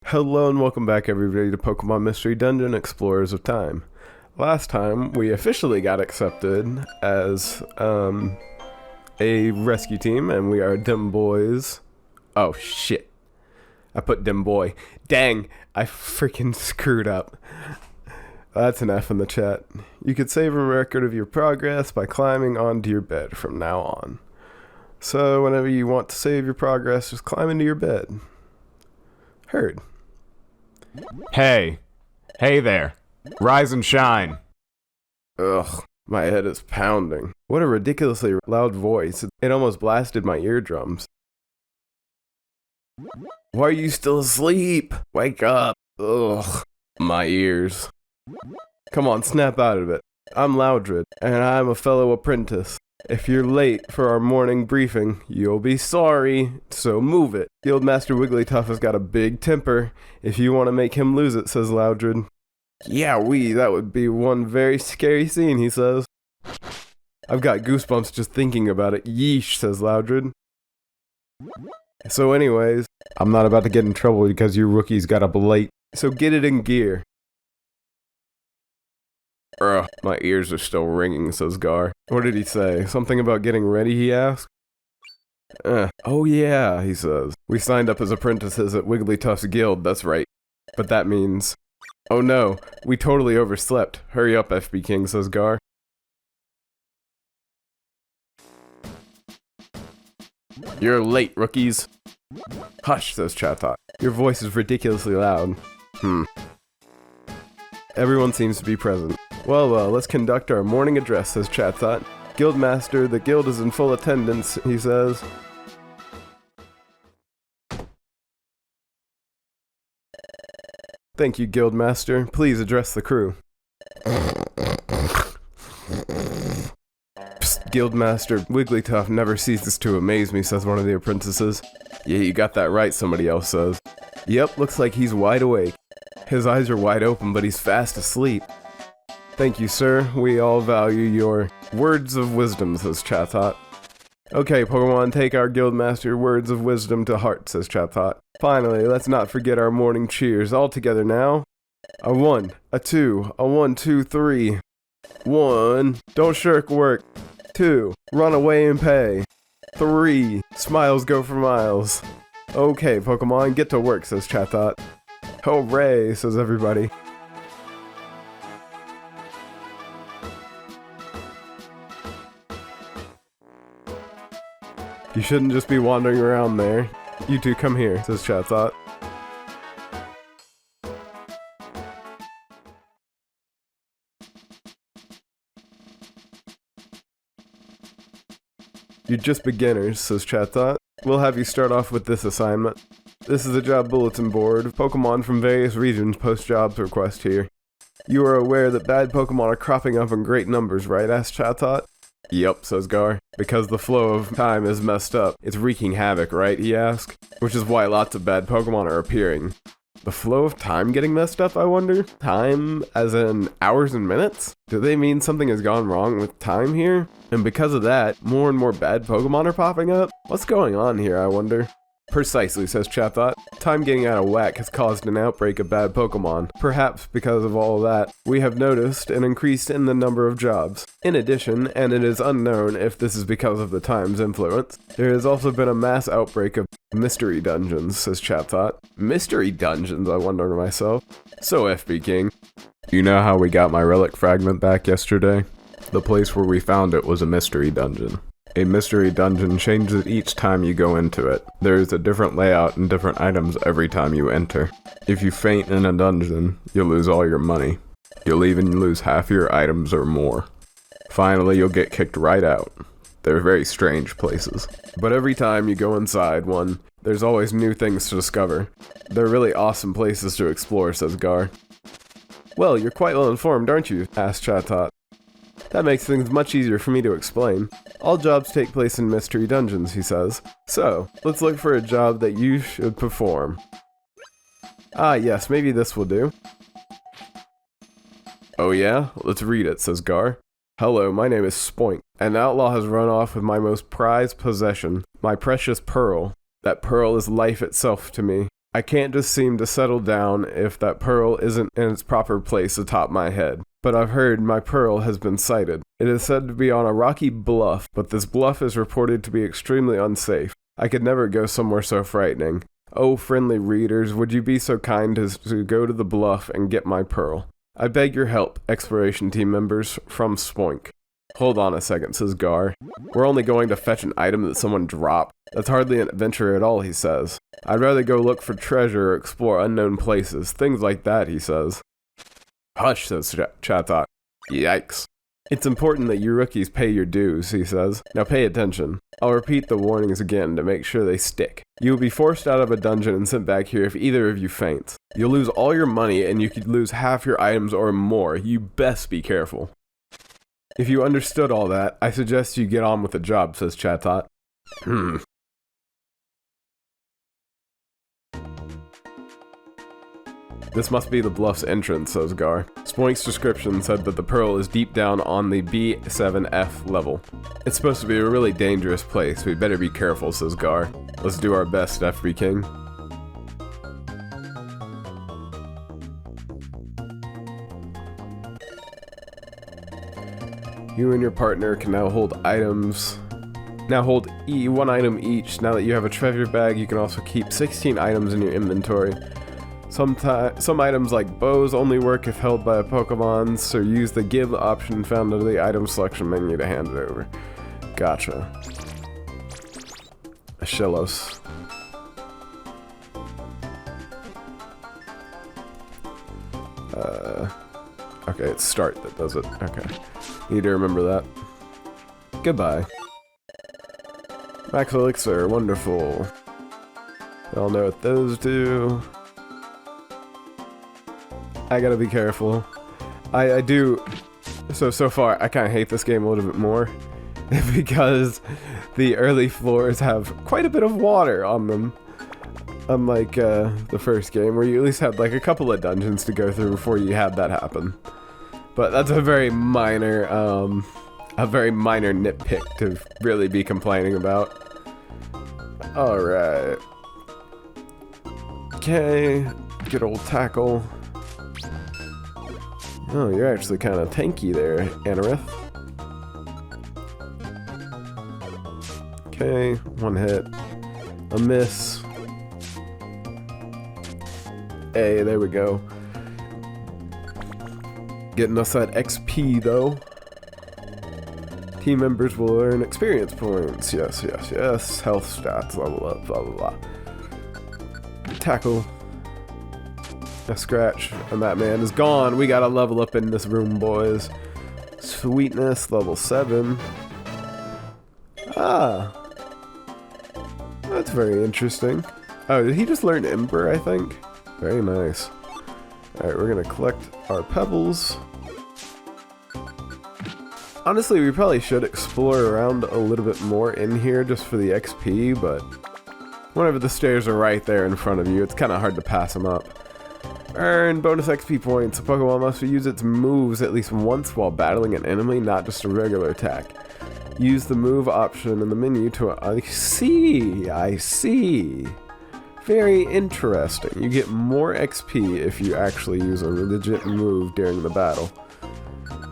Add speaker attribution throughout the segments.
Speaker 1: Hello and welcome back everybody to Pokemon Mystery Dungeon Explorers of Time. Last time, we officially got accepted as, a rescue team, and we are Dim Boys. Oh, shit. I put Dim Boy. Dang, I freaking screwed up. That's an F in the chat. You could save a record of your progress by climbing onto your bed from now on. So, whenever you want to save your progress, just climb into your bed. Heard.
Speaker 2: Hey there. Rise and shine.
Speaker 1: Ugh, my head is pounding. What a ridiculously loud voice. It almost blasted my eardrums. Why are you still asleep? Wake up. Ugh, my ears. Come on, snap out of it. I'm Loudred, and I'm a fellow apprentice. If you're late for our morning briefing, you'll be sorry, so move it. Guildmaster Wigglytuff has got a big temper. If you want to make him lose it, says Loudred. Yeah, that would be one very scary scene, he says. I've got goosebumps just thinking about it. Yeesh, says Loudred. So anyways, I'm not about to get in trouble because you rookies got up late, so get it in gear. My ears are still ringing, says Gar. What did he say? Something about getting ready, he asked? Oh yeah, he says. We signed up as apprentices at Wigglytuff's guild, that's right. But that means... Oh no, we totally overslept. Hurry up, FB King, says Gar. You're late, rookies. Hush, says Chatot. Your voice is ridiculously loud. Everyone seems to be present. Well, let's conduct our morning address, says Chatot. Guildmaster, the guild is in full attendance, he says. Thank you, Guildmaster. Please address the crew. Psst, Guildmaster, Wigglytuff never ceases to amaze me, says one of the apprentices. Yeah, you got that right, somebody else says. Yep, looks like he's wide awake. His eyes are wide open, but he's fast asleep. Thank you, sir. We all value your words of wisdom, says Chatot. Okay, Pokemon, take our Guildmaster words of wisdom to heart, says Chatot. Finally, let's not forget our morning cheers. All together now. A 1, a 2, a 1, 2, 3. 1. Don't shirk work. 2. Run away and pay. 3. Smiles go for miles. Okay, Pokemon, get to work, says Chatot. Hooray, says everybody. You shouldn't just be wandering around there. You two come here, says Chatot. You're just beginners, says Chatot. We'll have you start off with this assignment. This is a job bulletin board. Pokemon from various regions post jobs request here. You are aware that bad Pokemon are cropping up in great numbers, right? Asked Chatot. Yep, says Gar. Because the flow of time is messed up. It's wreaking havoc, right? He asked. Which is why lots of bad Pokemon are appearing. The flow of time getting messed up, I wonder? Time as in hours and minutes? Do they mean something has gone wrong with time here? And because of that, more and more bad Pokemon are popping up? What's going on here, I wonder? Precisely, says Chatot. Time getting out of whack has caused an outbreak of bad Pokemon. Perhaps because of all of that, we have noticed an increase in the number of jobs. In addition, and it is unknown if this is because of the time's influence, there has also been a mass outbreak of mystery dungeons, says Chatot. Mystery dungeons, I wonder to myself. So, FB King, you know how we got my relic fragment back yesterday? The place where we found it was a mystery dungeon. A mystery dungeon changes each time you go into it. There is a different layout and different items every time you enter. If you faint in a dungeon, you'll lose all your money. You'll even lose half your items or more. Finally, you'll get kicked right out. They're very strange places. But every time you go inside one, there's always new things to discover. They're really awesome places to explore, says Gar. Well, you're quite well informed, aren't you? Asked Chatot. That makes things much easier for me to explain. All jobs take place in mystery dungeons, he says. So, let's look for a job that you should perform. Ah, yes, maybe this will do. Oh yeah? Let's read it, says Gar. Hello, my name is Spoink. An outlaw has run off with my most prized possession, my precious pearl. That pearl is life itself to me. I can't just seem to settle down if that pearl isn't in its proper place atop my head. But I've heard my pearl has been sighted. It is said to be on a rocky bluff, but this bluff is reported to be extremely unsafe. I could never go somewhere so frightening. Oh, friendly readers, would you be so kind as to go to the bluff and get my pearl? I beg your help, exploration team members, from Spoink. Hold on a second, says Gar. We're only going to fetch an item that someone dropped. That's hardly an adventure at all, he says. I'd rather go look for treasure or explore unknown places, things like that, he says. Hush, says Chatot. Yikes. It's important that you rookies pay your dues, he says. Now pay attention. I'll repeat the warnings again to make sure they stick. You will be forced out of a dungeon and sent back here if either of you faints. You'll lose all your money and you could lose half your items or more. You best be careful. If you understood all that, I suggest you get on with the job, says Chatot. This must be the bluff's entrance, says Gar. Spoink's description said that the pearl is deep down on the B7F level. It's supposed to be a really dangerous place. We'd better be careful, says Gar. Let's do our best, FB King. You and your partner can now hold items. Now hold one item each. Now that you have a treasure bag, you can also keep 16 items in your inventory. Some items like bows only work if held by a Pokemon, so use the give option found under the item selection menu to hand it over. Gotcha. Shellos. Okay, it's start that does it. Okay. Need to remember that. Goodbye. Max Elixir, wonderful. We all know what those do. I gotta be careful. I do. So far, I kind of hate this game a little bit more because the early floors have quite a bit of water on them. Unlike the first game, where you at least had like a couple of dungeons to go through before you had that happen. But that's a very minor nitpick to really be complaining about. Alright. Okay, good old tackle. Oh, you're actually kind of tanky there, Anorith. Okay, one hit. A miss. Hey, there we go. Getting us that XP, though. Team members will earn experience points. Yes, yes, yes. Health stats, level up, blah, blah, blah. Tackle. A scratch, and that man is gone. We gotta level up in this room, boys. Sweetness, level 7. Ah. That's very interesting. Oh, did he just learn Ember, I think? Very nice. Alright, we're gonna collect our pebbles. Honestly, we probably should explore around a little bit more in here just for the XP, but whenever the stairs are right there in front of you, it's kind of hard to pass them up. Earn bonus XP points. A Pokemon must use its moves at least once while battling an enemy, not just a regular attack. Use the move option in the menu to... I see. Very interesting. You get more XP if you actually use a legit move during the battle.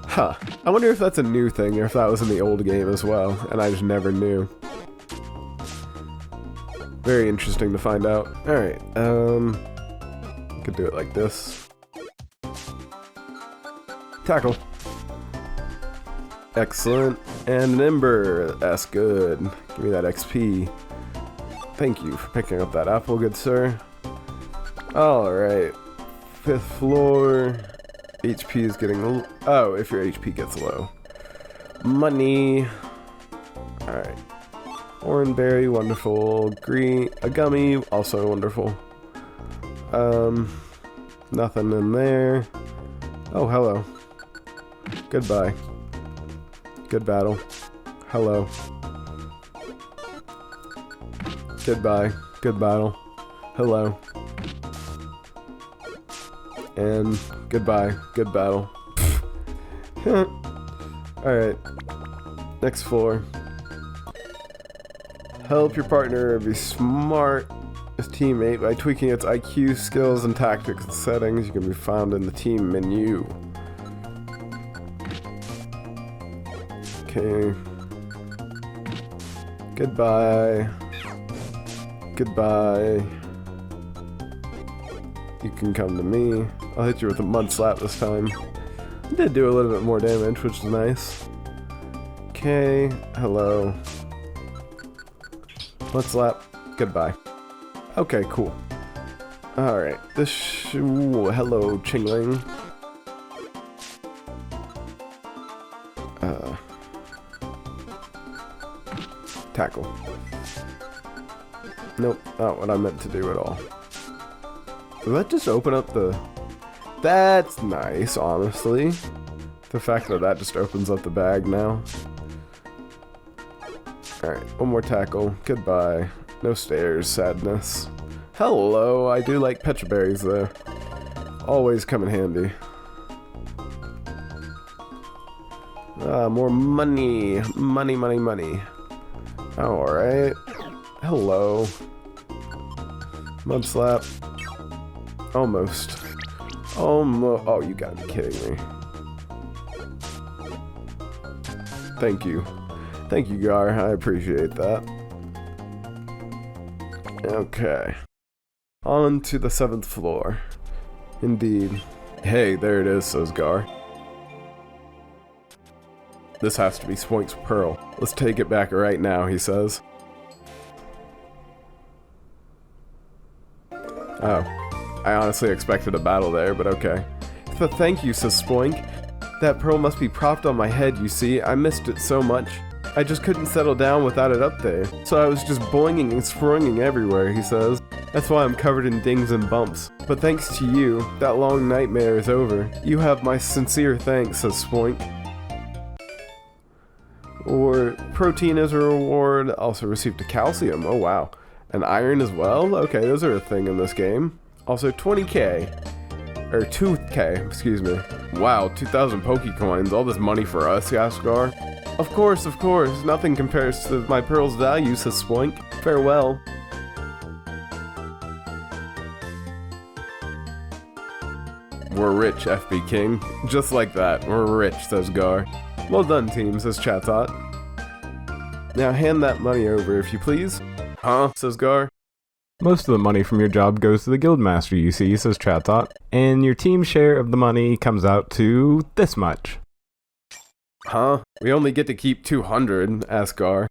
Speaker 1: Huh. I wonder if that's a new thing or if that was in the old game as well, and I just never knew. Very interesting to find out. Alright, could do it like this. Tackle. Excellent. And an Ember. That's good. Give me that XP. Thank you for picking up that apple, good sir. Alright. 5th floor. HP is getting... Oh, if your HP gets low. Money. Alright. Oranberry, wonderful. Green... A gummy, also wonderful. Nothing in there. Oh, hello. Goodbye. Good battle. Hello. Goodbye. Good battle. Hello. And goodbye. Good battle. Alright. Next floor. Help your partner be smart. This teammate, by tweaking its IQ, skills, and tactics and settings, you can be found in the team menu. Okay. Goodbye. Goodbye. You can come to me. I'll hit you with a mud slap this time. I did do a little bit more damage, which is nice. Okay. Hello. Mud slap. Goodbye. Okay, cool. Alright, ooh, hello, Chingling. Tackle. Nope, not what I meant to do at all. Did that just open up the... That's nice, honestly. The fact that that just opens up the bag now. Alright, one more tackle. Goodbye. No stairs, sadness. Hello, I do like petra berries though. Always come in handy. More money. Money, money, money. Alright. Hello. Mud slap. Almost. Oh, you gotta be kidding me. Thank you. Thank you, Gar. I appreciate that. Okay. On to the 7th floor. Indeed. Hey, there it is, says Gar. This has to be Spoink's pearl. Let's take it back right now, he says. Oh. I honestly expected a battle there, but okay. But thank you, says Spoink. That pearl must be propped on my head, you see. I missed it so much. I just couldn't settle down without it up there. So I was just boinging and springing everywhere, he says. That's why I'm covered in dings and bumps. But thanks to you, that long nightmare is over. You have my sincere thanks, says Spoink. Or protein as a reward. Also received a calcium. Oh wow. And iron as well? Okay, those are a thing in this game. Also 20k. Or 2k, excuse me. Wow, 2,000 Pokecoins. All this money for us, Yaskar. Of course, nothing compares to my pearl's value, says Spoink. Farewell. We're rich, FB King. Just like that, we're rich, says Gar. Well done, team, says Chatot. Now hand that money over, if you please. Huh, says Gar.
Speaker 2: Most of the money from your job goes to the guildmaster, you see, says Chatot. And your team's share of the money comes out to this much.
Speaker 1: Huh? We only get to keep 200, asks Gar.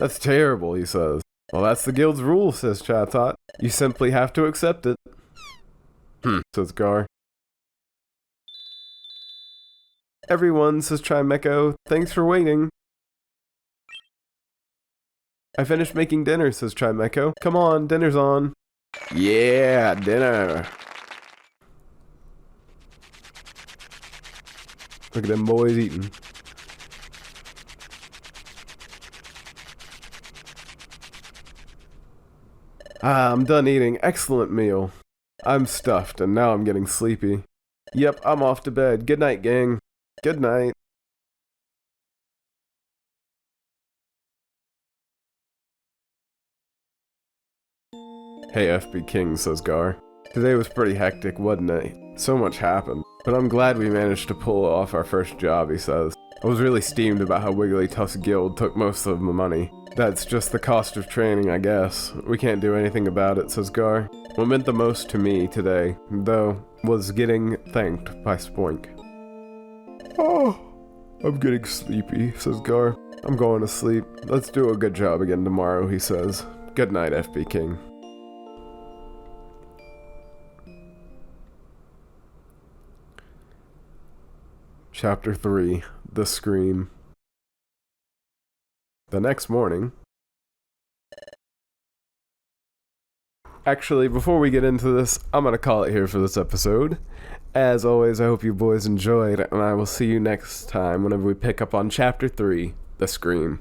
Speaker 1: That's terrible, he says. Well, that's the guild's rule, says Chatot. You simply have to accept it. Says Gar. Everyone, says Chimecho. Thanks for waiting. I finished making dinner, says Chimecho. Come on, dinner's on. Yeah, dinner. Look at them boys eating. I'm done eating. Excellent meal. I'm stuffed, and now I'm getting sleepy. Yep, I'm off to bed. Good night, gang. Good night. Hey, FB King, says Gar. Today was pretty hectic, wasn't it? So much happened. But I'm glad we managed to pull off our first job, he says. I was really steamed about how Wigglytuff's guild took most of the money. That's just the cost of training, I guess. We can't do anything about it, says Gar. What meant the most to me today, though, was getting thanked by Spoink. Oh, I'm getting sleepy, says Gar. I'm going to sleep. Let's do a good job again tomorrow, he says. Good night, FB King. Chapter 3, The Scream. The next morning... Actually, before we get into this, I'm gonna call it here for this episode. As always, I hope you boys enjoyed, and I will see you next time whenever we pick up on Chapter 3, The Scream.